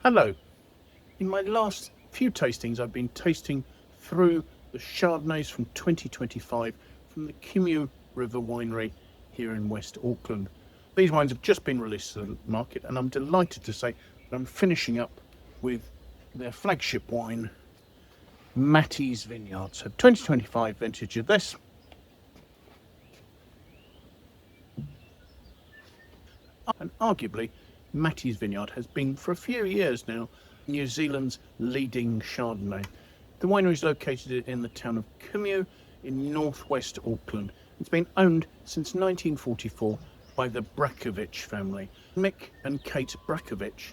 Hello. In my last few tastings, I've been tasting through the Chardonnays from 2025 from the Kumeu River Winery here in West Auckland. These wines have just been released to the market, and I'm delighted to say that I'm finishing up with their flagship wine, Matty's Vineyards. So 2025 vintage of this. And arguably, Matty's Vineyard has been for a few years now New Zealand's leading Chardonnay. The winery is located in the town of Kumeu in northwest Auckland. It's been owned since 1944 by the Brajkovich family. Mick and Kate Brajkovich,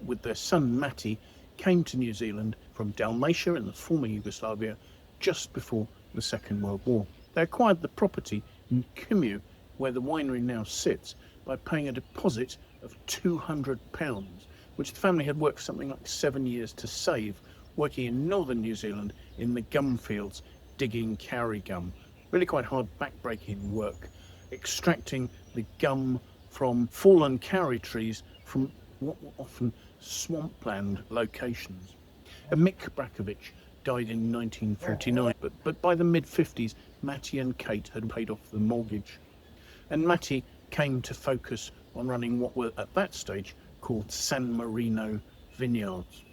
with their son Matty, came to New Zealand from Dalmatia in the former Yugoslavia just before the Second World War. They acquired the property in Kumeu, where the winery now sits, by paying a deposit of £200, which the family had worked for something like 7 years to save, working in northern New Zealand in the gum fields, digging kauri gum. Really quite hard backbreaking work, extracting the gum from fallen kauri trees from what were often swampland locations. Mick Brajkovich died in 1949, but by the mid-50s, Matty and Kate had paid off the mortgage. And Matty came to focus on running what were at that stage called San Marino Vineyards.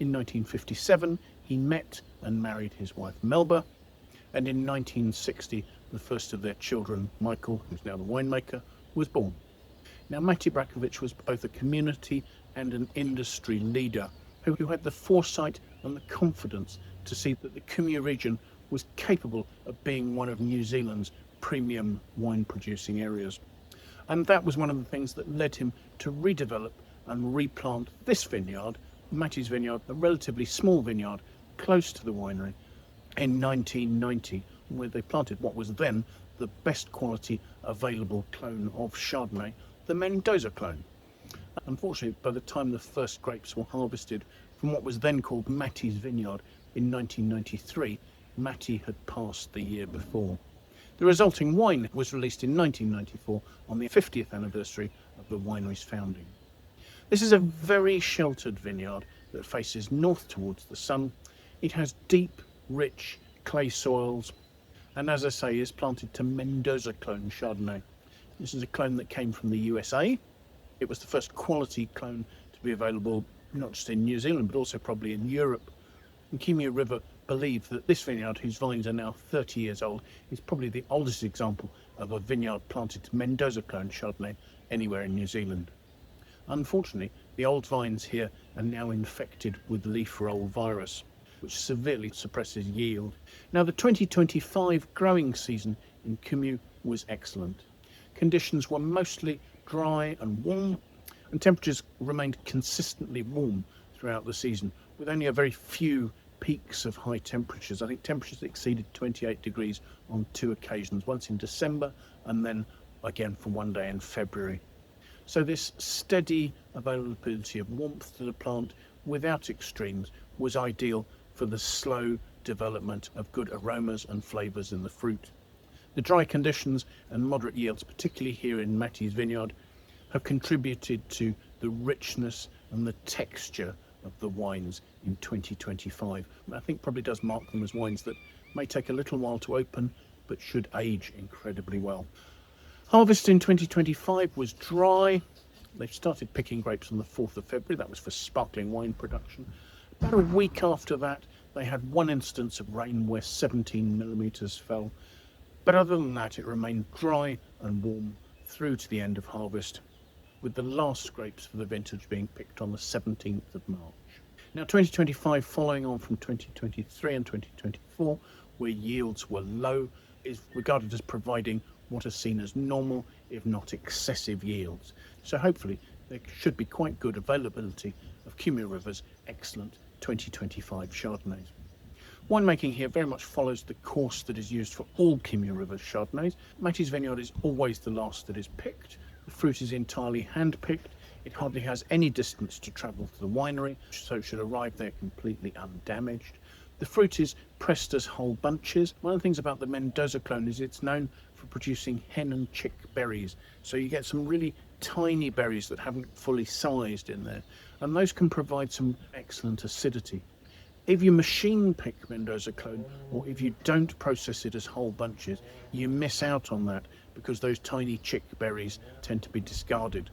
In 1957, he met and married his wife Melba, and in 1960, the first of their children, Michael, who's now the winemaker, was born. Now, Matty Brajkovich was both a community and an industry leader who had the foresight and the confidence to see that the Kumeu region was capable of being one of New Zealand's premium wine producing areas. And that was one of the things that led him to redevelop and replant this vineyard, Matty's Vineyard, a relatively small vineyard close to the winery, in 1990, where they planted what was then the best quality available clone of Chardonnay, the Mendoza clone. Unfortunately, by the time the first grapes were harvested from what was then called Matty's Vineyard in 1993, Matty had passed the year before. The resulting wine was released in 1994 on the 50th anniversary of the winery's founding. This is a very sheltered vineyard that faces north towards the sun. It has deep, rich clay soils, and as I say, is planted to Mendoza clone Chardonnay. This is a clone that came from the USA. It was the first quality clone to be available not just in New Zealand, but also probably in Europe. And kumeuriver believe that this vineyard, whose vines are now 30 years old, is probably the oldest example of a vineyard planted to Mendoza clone Chardonnay anywhere in New Zealand. Unfortunately, the old vines here are now infected with Leafroll virus, which severely suppresses yield. Now, the 2025 growing season in Kumeu was excellent. Conditions were mostly dry and warm, and temperatures remained consistently warm throughout the season, with only a very few peaks of high temperatures. I think temperatures exceeded 28 degrees on 2 occasions, once in December and then again for 1 day in February. So this steady availability of warmth to the plant without extremes was ideal for the slow development of good aromas and flavours in the fruit. The dry conditions and moderate yields, particularly here in Matty's Vineyard, have contributed to the richness and the texture of the wines in 2025. I think probably does mark them as wines that may take a little while to open, but should age incredibly well. Harvest in 2025 was dry. They started picking grapes on the 4th of February. That was for sparkling wine production. About a week after that, they had one instance of rain where 17 millimetres fell. But other than that, it remained dry and warm through to the end of harvest, with the last grapes for the vintage being picked on the 17th of March. Now, 2025, following on from 2023 and 2024, where yields were low, is regarded as providing what are seen as normal, if not excessive yields. So hopefully there should be quite good availability of kumeuriver's excellent 2025 Chardonnays. Winemaking here very much follows the course that is used for all kumeuriver Chardonnays. Matty's Vineyard is always the last that is picked. The fruit is entirely hand-picked. It hardly has any distance to travel to the winery, so it should arrive there completely undamaged. The fruit is pressed as whole bunches. One of the things about the Mendoza clone is it's known for producing hen and chick berries, so you get some really tiny berries that haven't fully sized in there, and those can provide some excellent acidity. If you machine pick Mendoza clone, or if you don't process it as whole bunches, you miss out on that because those tiny chick berries tend to be discarded.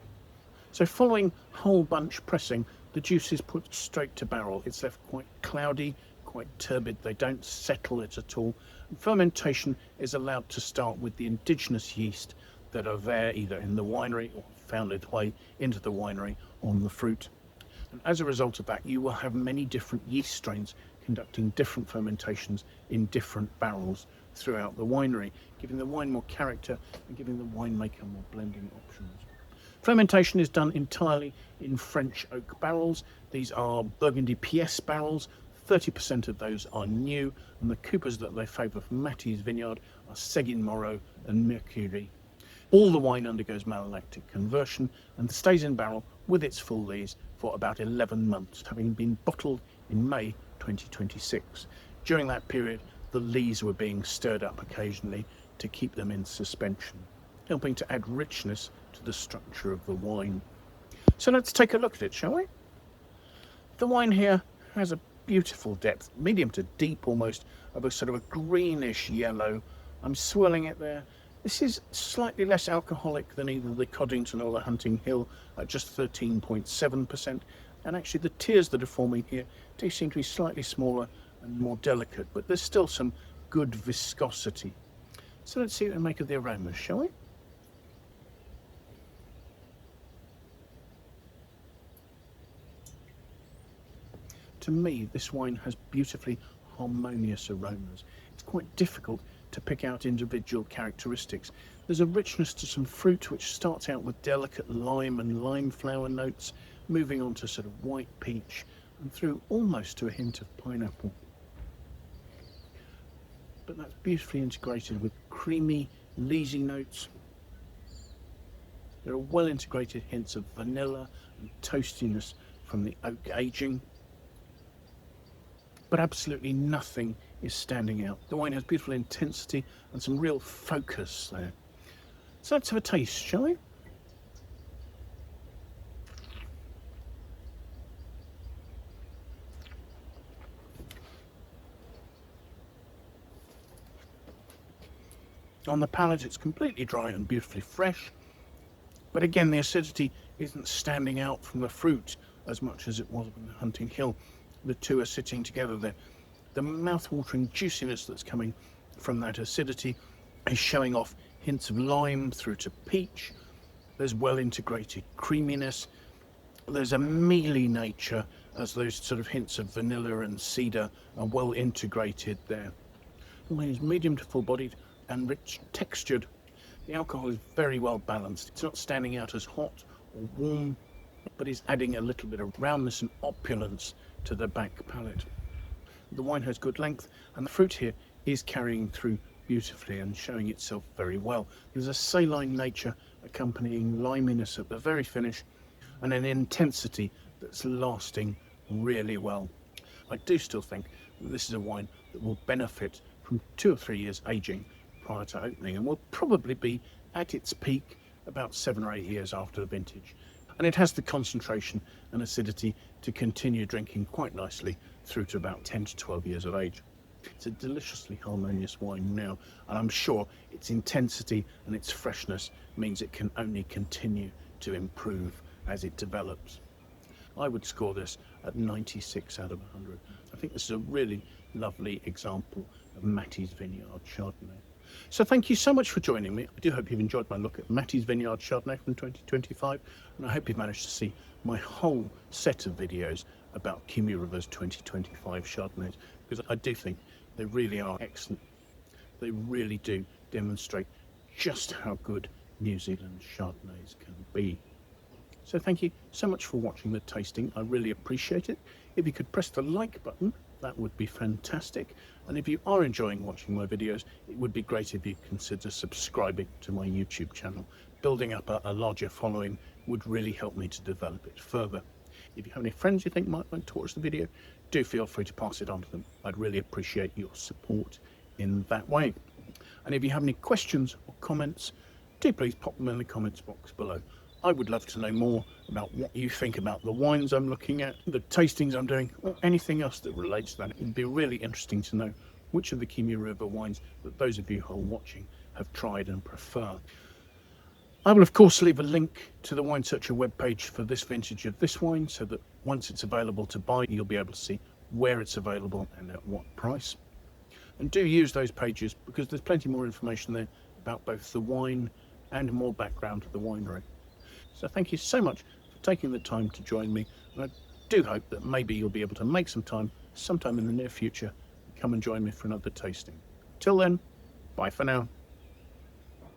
So following whole bunch pressing, the juice is put straight to barrel. It's left quite cloudy, quite turbid. They don't settle it at all. And fermentation is allowed to start with the indigenous yeast that are there either in the winery or found its way into the winery on the fruit. And as a result of that, you will have many different yeast strains conducting different fermentations in different barrels throughout the winery, giving the wine more character and giving the winemaker more blending options. Fermentation is done entirely in French oak barrels. These are Burgundy PS barrels. 30% of those are new, and the coopers that they favour for Matthi's Vineyard are Seguin Moreau and Mercury. All the wine undergoes malolactic conversion and stays in barrel with its full lees for about 11 months, having been bottled in May 2026. During that period, the lees were being stirred up occasionally to keep them in suspension, helping to add richness to the structure of the wine. So let's take a look at it, shall we? The wine here has a beautiful depth, medium to deep almost, of a sort of a greenish yellow. I'm swirling it there. This is slightly less alcoholic than either the Coddington or the Hunting Hill at just 13.7%. And actually the tears that are forming here do seem to be slightly smaller and more delicate, but there's still some good viscosity. So let's see what we make of the aromas, shall we? To me, this wine has beautifully harmonious aromas. It's quite difficult to pick out individual characteristics. There's a richness to some fruit which starts out with delicate lime and lime flower notes, moving on to sort of white peach and through almost to a hint of pineapple. But that's beautifully integrated with creamy, leesy notes. There are well integrated hints of vanilla and toastiness from the oak aging. But absolutely nothing is standing out. The wine has beautiful intensity and some real focus there. So let's have a taste, shall we? On the palate, it's completely dry and beautifully fresh. But again, the acidity isn't standing out from the fruit as much as it was in the Hunting Hill. The two are sitting together there. The mouth-watering juiciness that's coming from that acidity is showing off hints of lime through to peach. There's well-integrated creaminess. There's a mealy nature as those sort of hints of vanilla and cedar are well integrated there. The wine is medium to full-bodied and rich textured. The alcohol is very well balanced. It's not standing out as hot or warm, but is adding a little bit of roundness and opulence to the back palate. The wine has good length, and the fruit here is carrying through beautifully and showing itself very well. There's a saline nature accompanying liminess at the very finish and an intensity that's lasting really well. I do still think that this is a wine that will benefit from 2 or 3 years aging prior to opening and will probably be at its peak about 7 or 8 years after the vintage. And it has the concentration and acidity to continue drinking quite nicely through to about 10 to 12 years of age. It's a deliciously harmonious wine now, and I'm sure its intensity and its freshness means it can only continue to improve as it develops. I would score this at 96 out of 100. I think this is a really lovely example of Matthi's Vineyard Chardonnay. So thank you so much for joining me. I do hope you've enjoyed my look at Matthi's Vineyard Chardonnay from 2025, and I hope you've managed to see my whole set of videos about Kumeu River's 2025 Chardonnays, because I do think they really are excellent. They really do demonstrate just how good New Zealand Chardonnays can be. So thank you so much for watching the tasting. I really appreciate it. If you could press the like button, that would be fantastic. And if you are enjoying watching my videos, it would be great if you consider subscribing to my YouTube channel. Building up a larger following would really help me to develop it further. If you have any friends you think might like to watch the video, do feel free to pass it on to them. I'd really appreciate your support in that way. And if you have any questions or comments, do please pop them in the comments box below. I would love to know more about what you think about the wines I'm looking at, the tastings I'm doing, or anything else that relates to that. It would be really interesting to know which of the Kumeu River wines that those of you who are watching have tried and prefer. I will of course leave a link to the Wine Searcher webpage for this vintage of this wine, so that once it's available to buy, you'll be able to see where it's available and at what price. And do use those pages, because there's plenty more information there about both the wine and more background to the winery. So thank you so much for taking the time to join me, and I do hope that maybe you'll be able to make some time sometime in the near future and come and join me for another tasting. Till then, bye for now.